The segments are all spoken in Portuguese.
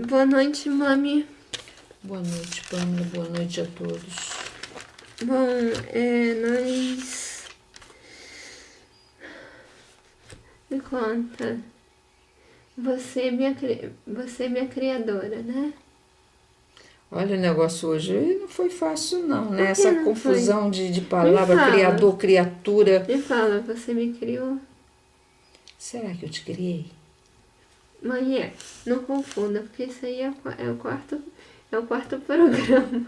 Boa noite, mami. Boa noite, Pâmela. Boa noite a todos. Bom, nós... Me conta. Você é minha criadora, né? Olha, o negócio hoje não foi fácil não, né? Por que Essa não confusão de Me palavra, fala. criador, criatura. Me fala, você me criou? Será que eu te criei? Mãe, não confunda, porque isso aí é o quarto programa.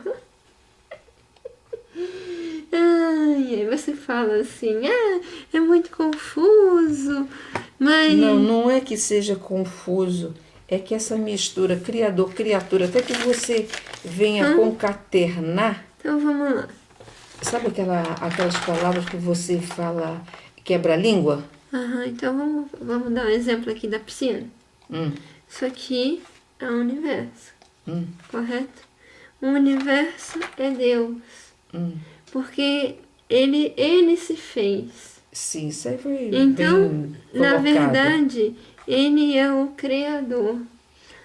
Ai, aí você fala assim, é muito confuso, mas... Não, não é que seja confuso. É que essa mistura, criador, criatura, até que você venha concatenar. Então vamos lá. Sabe aquelas palavras que você fala quebra-língua? Então vamos dar um exemplo aqui da piscina. Isso aqui é o universo, correto? O universo é Deus, porque ele se fez. Sim, isso aí foi Então, bem na colocado. verdade, ele é o Criador.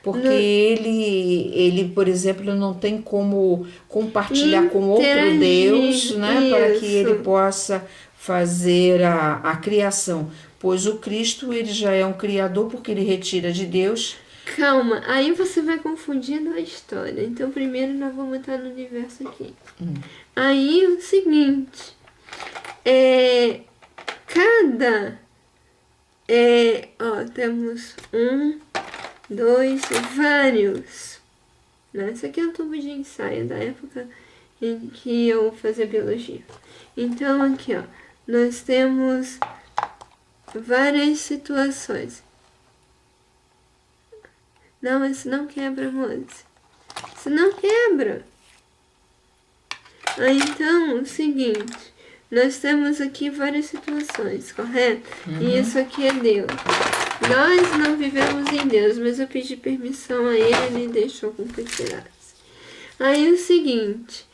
Porque ele, por exemplo, não tem como compartilhar com outro Interagir, Deus, né? Para que ele isso. possa fazer a criação. Pois o Cristo, ele já é um criador, porque ele retira de Deus. Calma, aí você vai confundindo a história. Então, primeiro nós vamos estar no universo aqui. Aí, o seguinte, temos vários. Né? Esse aqui é um tubo de ensaio da época em que eu fazia biologia. Então, aqui, ó, nós temos várias situações. Não, esse não quebra, moça. Esse não quebra. Então, o seguinte, nós temos aqui várias situações, correto? E isso aqui é Deus. Nós não vivemos em Deus, mas eu pedi permissão a ele e deixou com que tirasse. Aí o seguinte,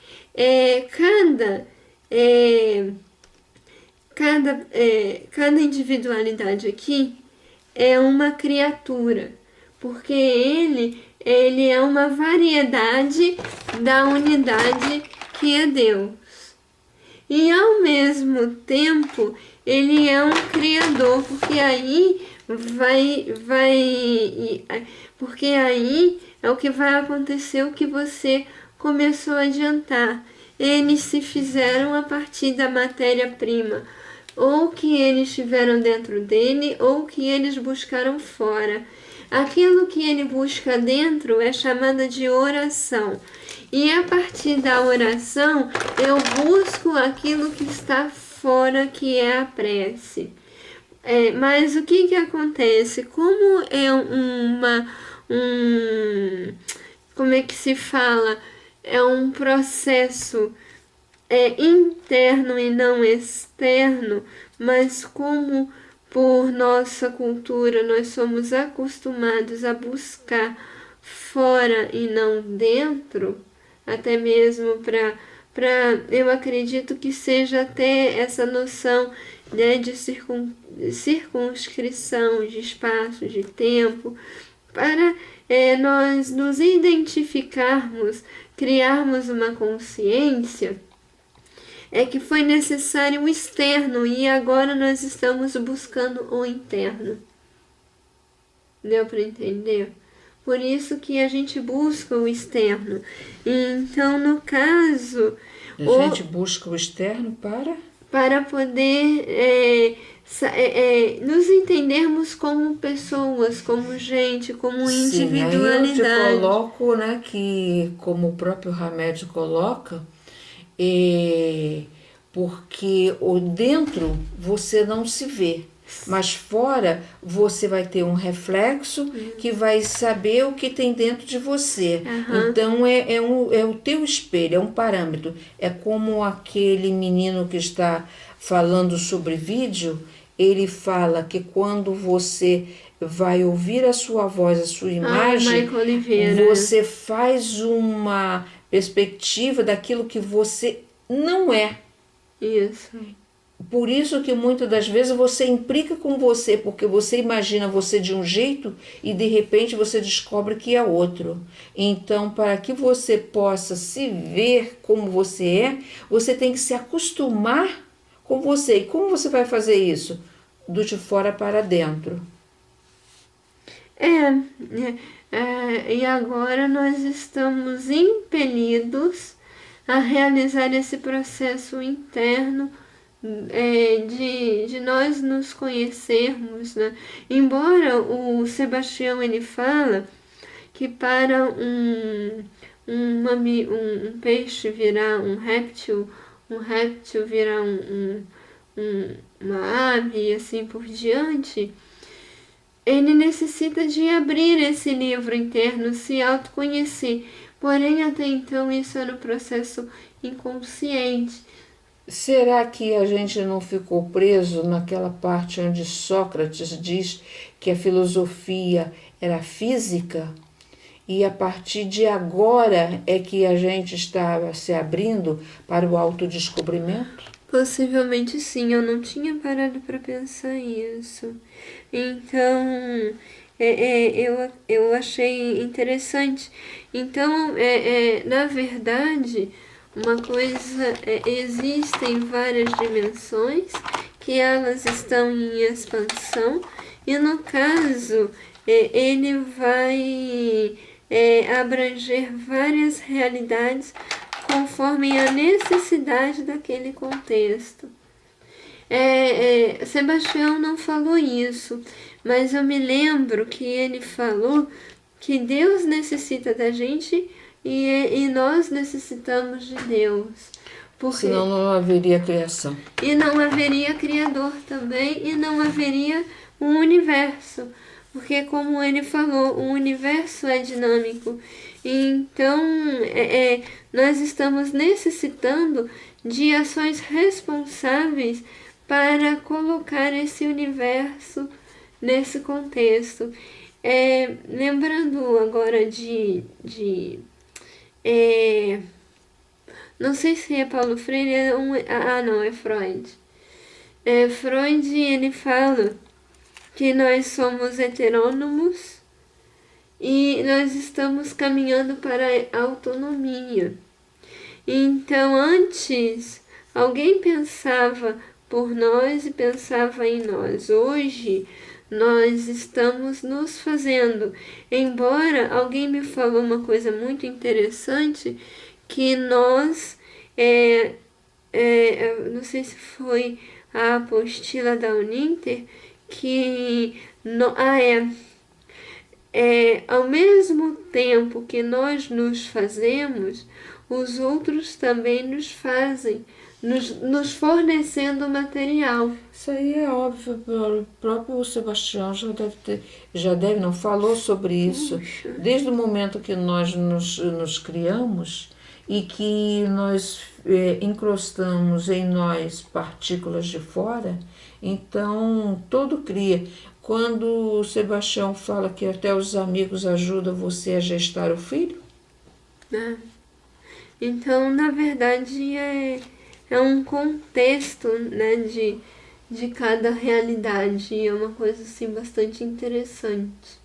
cada individualidade aqui é uma criatura, porque ele é uma variedade da unidade que é Deus. E ao mesmo tempo, ele é um criador, porque aí porque aí é o que vai acontecer, o que você começou a adiantar. Eles se fizeram a partir da matéria-prima, ou que eles tiveram dentro dele, ou que eles buscaram fora. Aquilo que ele busca dentro é chamada de oração. E a partir da oração, eu busco aquilo que está fora, que é a prece. Mas o que acontece? Como é como é que se fala? É um processo interno e não externo, mas como por nossa cultura nós somos acostumados a buscar fora e não dentro, até mesmo eu acredito que seja até essa noção, né, de circunscrição de espaço, de tempo, para nós nos identificarmos, criarmos uma consciência, que foi necessário o externo e agora nós estamos buscando o interno. Deu para entender? Por isso que a gente busca o externo. Então, no caso... A gente busca o externo para poder nos entendermos como pessoas, como gente, como individualidade. Sim, aí eu te coloco, né, que como o próprio Hamed coloca, porque o dentro você não se vê, mas fora você vai ter um reflexo que vai saber o que tem dentro de você. Então é o teu espelho, é um parâmetro. É como aquele menino que está falando sobre vídeo, ele fala que quando você vai ouvir a sua voz, a sua imagem, você faz uma perspectiva daquilo que você não é. Isso. Por isso que muitas das vezes você implica com você, porque você imagina você de um jeito e de repente você descobre que é outro. Então, para que você possa se ver como você é, você tem que se acostumar com você. E como você vai fazer isso? Do de fora para dentro. E agora nós estamos impelidos a realizar esse processo interno de nós nos conhecermos, né? Embora o Sebastião ele fala que para um peixe virar um réptil virar uma ave e assim por diante, ele necessita de abrir esse livro interno, se autoconhecer. Porém, até então, isso era um processo inconsciente. Será que a gente não ficou preso naquela parte onde Sócrates diz que a filosofia era física? E a partir de agora é que a gente está se abrindo para o autodescobrimento? Possivelmente sim, eu não tinha parado para pensar isso. Então, eu achei interessante. Então, na verdade, uma coisa, existem várias dimensões que elas estão em expansão e no caso, ele vai abranger várias realidades conforme a necessidade daquele contexto. Sebastião não falou isso, mas eu me lembro que ele falou que Deus necessita da gente e nós necessitamos de Deus. Porque senão não haveria criação. E não haveria Criador também, e não haveria um universo. Porque como ele falou, o universo é dinâmico. Então, nós estamos necessitando de ações responsáveis para colocar esse universo nesse contexto. Lembrando agora não sei se é Paulo Freire, não, é Freud. Freud, ele fala que nós somos heterônomos e nós estamos caminhando para a autonomia. Então, antes, alguém pensava por nós e pensava em nós. Hoje, nós estamos nos fazendo. Embora alguém me falou uma coisa muito interessante, que nós, não sei se foi a apostila da Uninter, que ao mesmo tempo que nós nos fazemos, os outros também nos fazem, nos fornecendo material. Isso aí é óbvio, o próprio Sebastião já deve, não falou sobre isso. Puxa. Desde o momento que nós nos criamos e que nós encrostamos em nós partículas de fora, então todo cria. Quando o Sebastião fala que até os amigos ajudam você a gestar o filho? Então, na verdade, é um contexto, né, de cada realidade. É uma coisa assim bastante interessante.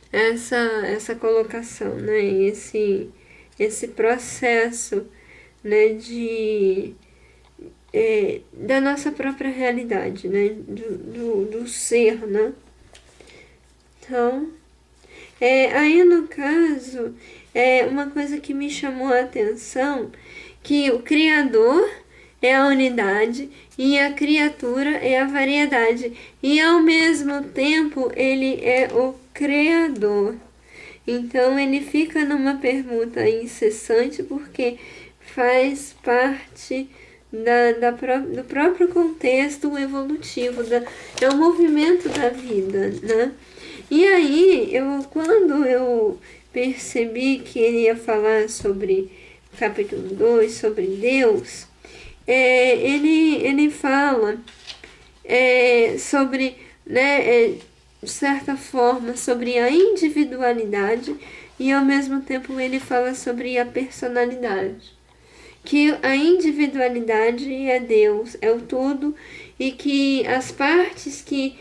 Essa colocação, né, esse processo, né, da nossa própria realidade, né, do ser, né. Então, aí no caso, uma coisa que me chamou a atenção, que o Criador é a unidade e a criatura é a variedade. E ao mesmo tempo ele é o Criador. Então ele fica numa pergunta incessante porque faz parte do próprio contexto evolutivo, é o movimento da vida, né? E aí, quando eu percebi que ele ia falar sobre capítulo 2, sobre Deus, ele fala sobre, né, de certa forma, sobre a individualidade e ao mesmo tempo ele fala sobre a personalidade. que a individualidade é Deus, é o tudo, e que as partes que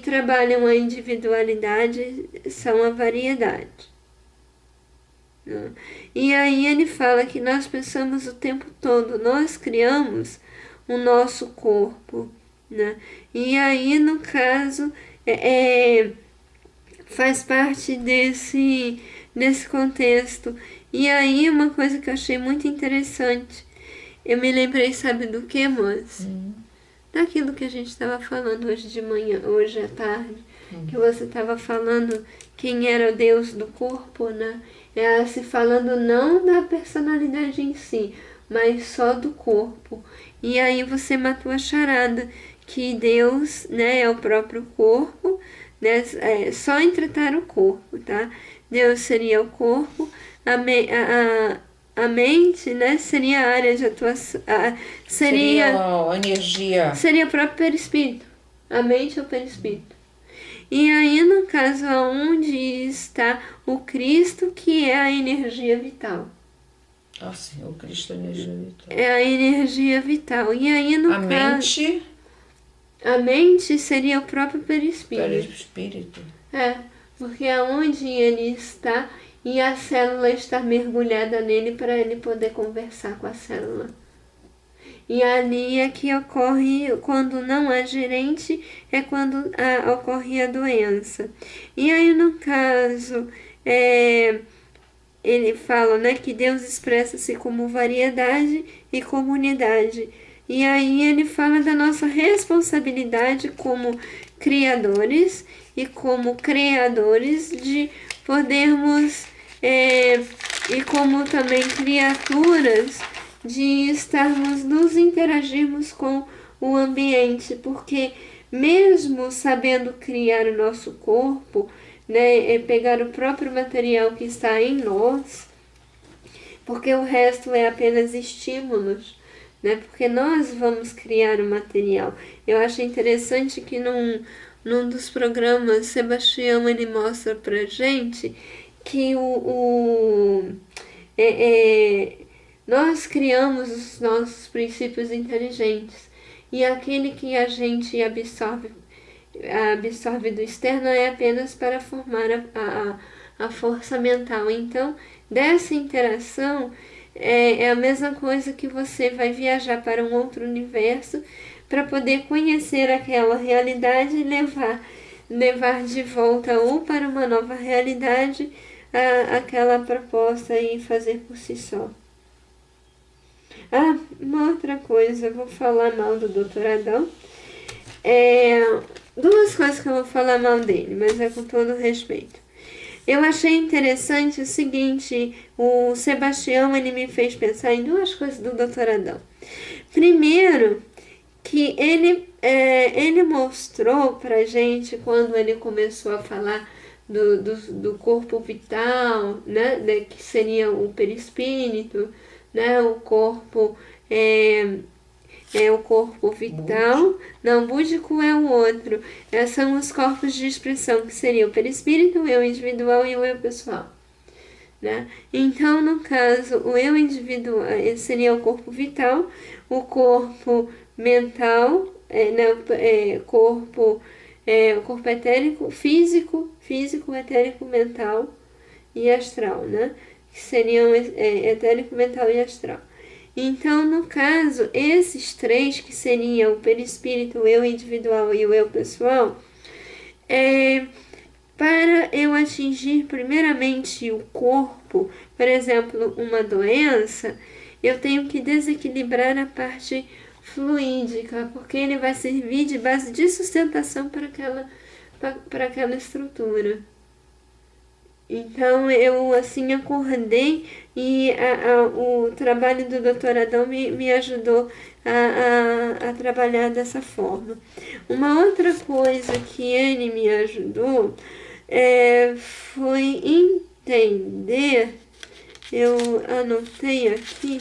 trabalham a individualidade são a variedade. Né? E aí ele fala que nós pensamos o tempo todo, nós criamos o nosso corpo, né? E aí, no caso, faz parte desse contexto. E aí, uma coisa que eu achei muito interessante, eu me lembrei, sabe do que, moça? Daquilo que a gente estava falando hoje de manhã, hoje à tarde, que você estava falando quem era o Deus do corpo, né? Se falando não da personalidade em si, mas só do corpo. E aí você matou a charada, que Deus, né, é o próprio corpo, né? Só em tratar o corpo, tá? Deus seria o corpo, a mente, né, seria a área de atuação, Seria a energia. Seria o próprio perispírito. A mente é o perispírito. E aí, no caso, onde está o Cristo, que é a energia vital. Ah, sim, o Cristo é a energia vital. É a energia vital. E aí, no caso... mente... A mente seria o próprio perispírito. Perispírito. Porque é onde ele está e a célula está mergulhada nele para ele poder conversar com a célula. E ali é que ocorre, quando não há gerente, é quando ocorre a doença. E aí, no caso, ele fala, né, que Deus expressa-se como variedade e comunidade. E aí ele fala da nossa responsabilidade como criadores e como criadores de podermos, e como também criaturas, de estarmos nos interagirmos com o ambiente, porque mesmo sabendo criar o nosso corpo, né, pegar o próprio material que está em nós, porque o resto é apenas estímulos, né, porque nós vamos criar o material. Eu acho interessante que num dos programas, Sebastião, ele mostra pra gente que nós criamos os nossos princípios inteligentes, e aquele que a gente absorve do externo é apenas para formar a força mental. Então, dessa interação, é a mesma coisa que você vai viajar para um outro universo para poder conhecer aquela realidade e levar de volta ou para uma nova realidade aquela proposta e fazer por si só. Uma outra coisa, eu vou falar mal do Dr. Adão. Duas coisas que eu vou falar mal dele, mas é com todo respeito. Eu achei interessante o seguinte, o Sebastião, ele me fez pensar em duas coisas do Dr. Adão. Primeiro, que ele mostrou pra gente, quando ele começou a falar do corpo vital, né, que seria o perispírito, né, o corpo o corpo vital. Não, búdico é o outro. São os corpos de expressão, que seria o perispírito, o eu individual e o eu pessoal. Né? Então, no caso, o eu individual seria o corpo vital, o corpo mental, o corpo etérico, físico, etérico, mental e astral, né? Que seriam etérico, mental e astral. Então, no caso, esses três, que seriam o perispírito, o eu individual e o eu pessoal, para eu atingir primeiramente o corpo, por exemplo, uma doença, eu tenho que desequilibrar a parte fluídica, porque ele vai servir de base de sustentação para aquela estrutura. Então, eu assim acordei e o trabalho do Dr. Adão me ajudou a trabalhar dessa forma. Uma outra coisa que ele me ajudou foi entender, eu anotei aqui,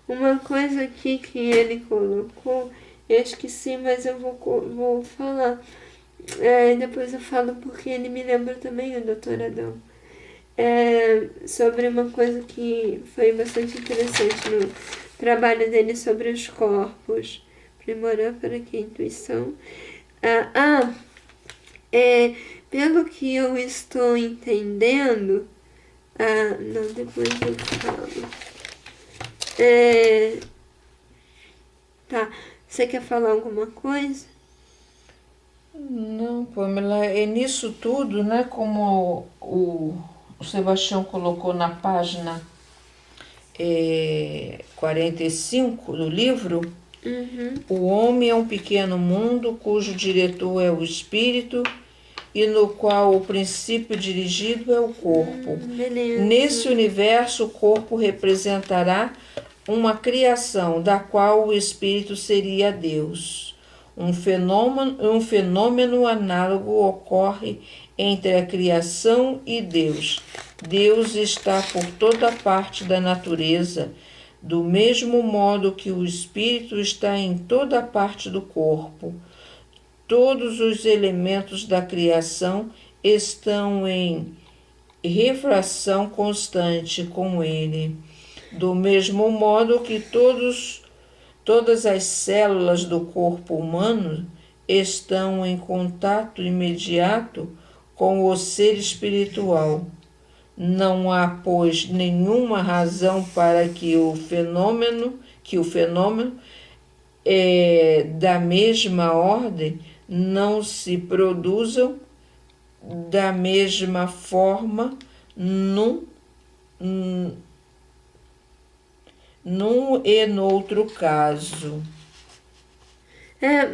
uma coisa aqui que ele colocou, eu esqueci, mas eu vou falar. Depois eu falo porque ele me lembra também o Dr. Adão. sobre uma coisa que foi bastante interessante no trabalho dele sobre os corpos. Aprimorar para que a intuição... pelo que eu estou entendendo... não, depois eu falo. Tá, você quer falar alguma coisa? Não, Pamela, é nisso tudo, né? Como o Sebastião colocou na página 45 do livro, o homem é um pequeno mundo cujo diretor é o espírito e no qual o princípio dirigido é o corpo. Nesse universo, o corpo representará uma criação da qual o espírito seria Deus. Um fenômeno análogo ocorre entre a criação e Deus. Deus está por toda parte da natureza, do mesmo modo que o espírito está em toda parte do corpo. Todos os elementos da criação estão em refração constante com ele. Do mesmo modo que todas as células do corpo humano estão em contato imediato com o ser espiritual. Não há, pois, nenhuma razão para que o fenômeno da mesma ordem não se produzam da mesma forma num e noutro caso.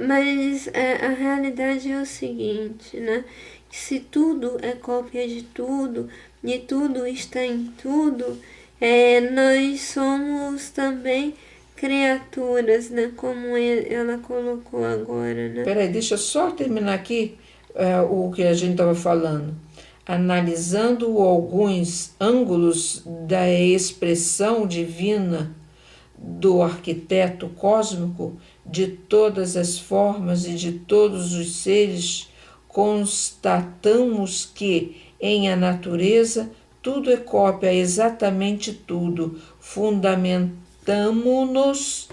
Mas a realidade é o seguinte, né? Se tudo é cópia de tudo e tudo está em tudo, nós somos também criaturas, né? Como ela colocou agora, né? Peraí, deixa eu só terminar aqui o que a gente estava falando. Analisando alguns ângulos da expressão divina do arquiteto cósmico, de todas as formas e de todos os seres, constatamos que, em a natureza, tudo é cópia, exatamente tudo. Fundamentamo-nos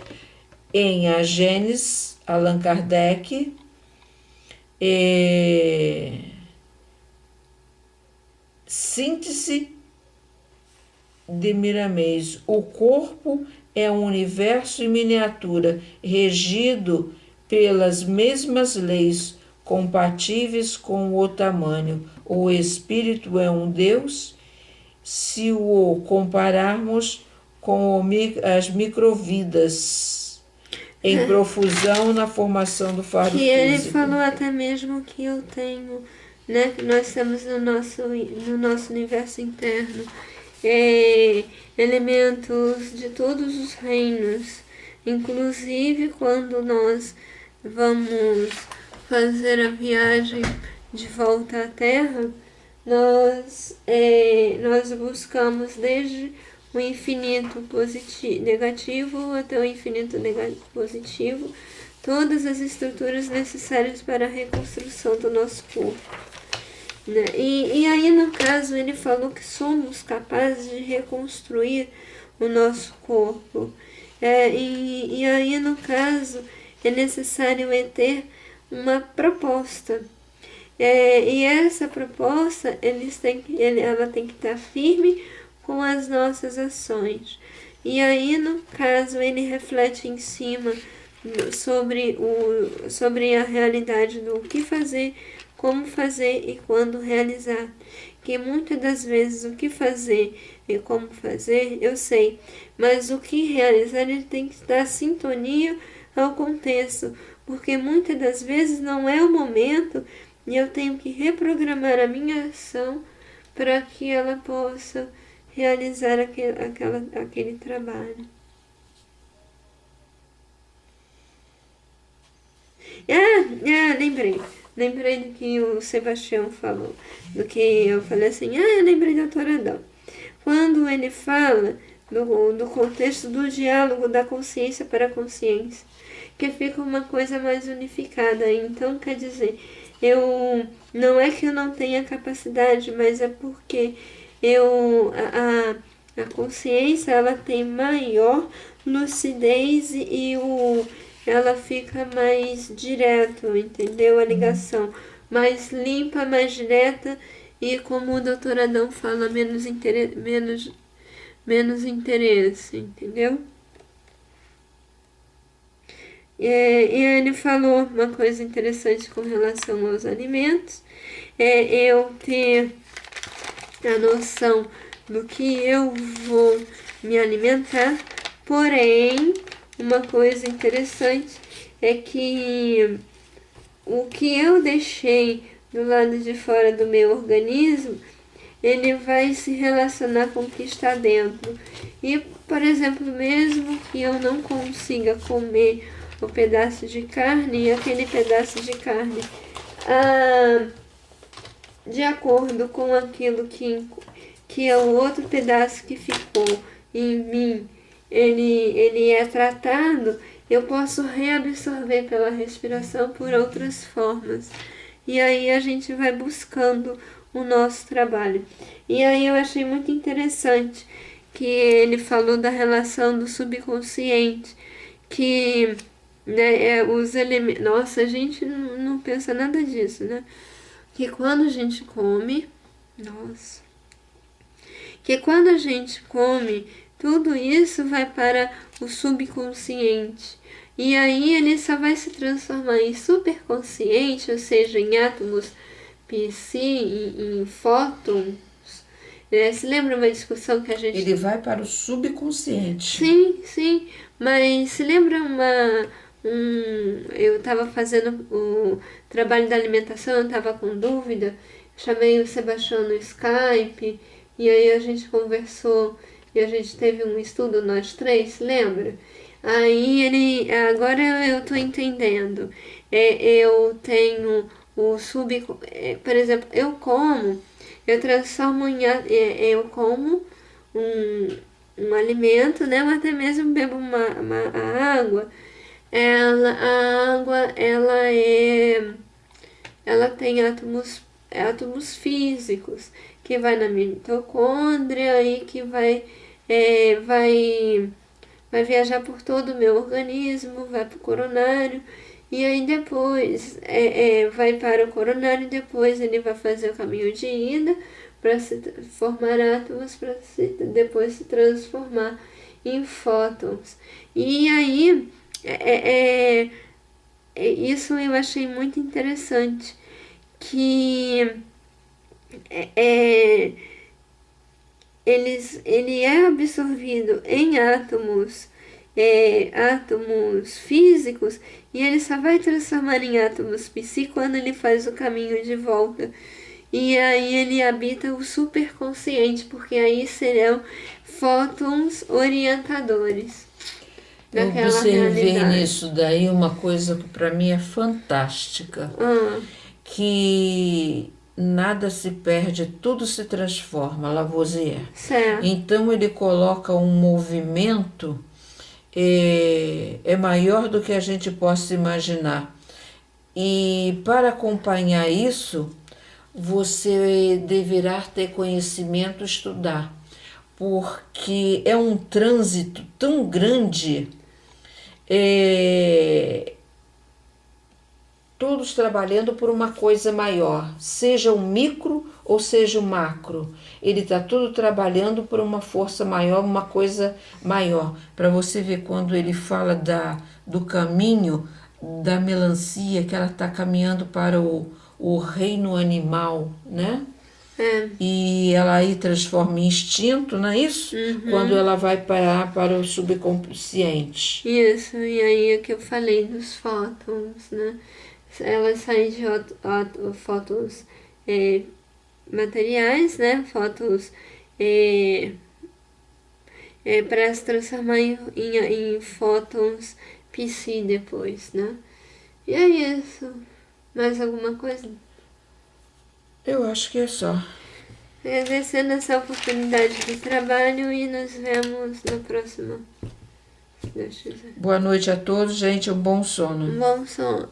em a Gênesis, Allan Kardec, síntese de Miramês. O corpo é um universo em miniatura, regido pelas mesmas leis, compatíveis com o tamanho. O espírito é um Deus, se o compararmos com as microvidas, em profusão na formação do fardo que físico. Ele falou até mesmo que eu tenho, né? Que nós estamos no nosso universo interno. Elementos de todos os reinos, inclusive quando nós vamos fazer a viagem de volta à Terra, nós buscamos desde o infinito negativo até o infinito positivo todas as estruturas necessárias para a reconstrução do nosso corpo. E aí, no caso, ele falou que somos capazes de reconstruir o nosso corpo. E aí, no caso, é necessário ter uma proposta. E essa proposta, ela tem que estar firme com as nossas ações. E aí, no caso, ele reflete em cima sobre a realidade do que fazer, como fazer e quando realizar. Que muitas das vezes o que fazer e como fazer, eu sei, mas o que realizar ele tem que dar sintonia ao contexto, porque muitas das vezes não é o momento e eu tenho que reprogramar a minha ação para que ela possa realizar aquele trabalho. Lembrei do que o Sebastião falou, do que eu falei assim, eu lembrei do Dr. Adão. Quando ele fala do contexto do diálogo da consciência para a consciência, que fica uma coisa mais unificada. Então, quer dizer, não é que eu não tenha capacidade, mas é porque a consciência ela tem maior lucidez ela fica mais direto, entendeu? A ligação mais limpa, mais direta e, como o doutor Adão fala, menos interesse, entendeu? E ele falou uma coisa interessante com relação aos alimentos, eu ter a noção do que eu vou me alimentar, porém, uma coisa interessante é que o que eu deixei do lado de fora do meu organismo, ele vai se relacionar com o que está dentro. E, por exemplo, mesmo que eu não consiga comer o pedaço de carne, e aquele pedaço de carne, de acordo com aquilo que é o outro pedaço que ficou em mim, ele é tratado, eu posso reabsorver pela respiração por outras formas. E aí a gente vai buscando o nosso trabalho. E aí eu achei muito interessante que ele falou da relação do subconsciente, que, né, os elementos... Nossa, a gente não pensa nada disso, né? Que quando a gente come... Nossa... Que quando a gente come, tudo isso vai para o subconsciente. E aí ele só vai se transformar em superconsciente, ou seja, em átomos psi, em fótons. Se lembra uma discussão que a gente... Ele vai para o subconsciente. Sim. Mas se lembra eu estava fazendo o trabalho da alimentação, eu estava com dúvida, chamei o Sebastião no Skype... E aí a gente conversou e a gente teve um estudo, nós três, lembra? Aí agora eu tô entendendo. Eu tenho o por exemplo, eu transformo eu como um alimento, né? Ou até mesmo bebo uma água. A água, ela tem átomos físicos, que vai na mitocôndria e que vai viajar por todo o meu organismo, vai para o coronário, e aí depois vai para o coronário, e depois ele vai fazer o caminho de ida para se formar átomos, para depois se transformar em fótons. E aí, isso eu achei muito interessante, que ele é absorvido em átomos físicos, e ele só vai transformar em átomos psi quando ele faz o caminho de volta. E aí ele habita o superconsciente, porque aí serão fótons orientadores daquela observei realidade. Nisso daí uma coisa que para mim é fantástica, que nada se perde, tudo se transforma, Lavoisier. Certo. Então ele coloca um movimento maior do que a gente possa imaginar. E para acompanhar isso, você deverá ter conhecimento, estudar, porque é um trânsito tão grande, todos trabalhando por uma coisa maior, seja o micro ou seja o macro. Ele está tudo trabalhando por uma força maior, uma coisa maior. Para você ver, quando ele fala do caminho da melancia, que ela está caminhando para o reino animal, né? E ela aí transforma em instinto, não é isso? Quando ela vai para o subconsciente. Isso, e aí é que eu falei dos fótons, né? Elas saem de fótons materiais, né? Fótons para se transformar em fótons psi depois, né? E é isso. Mais alguma coisa? Eu acho que é só. Agradecendo essa oportunidade de trabalho e nos vemos na próxima. Se Deus quiser. Boa noite a todos, gente. Um bom sono. Um bom sono.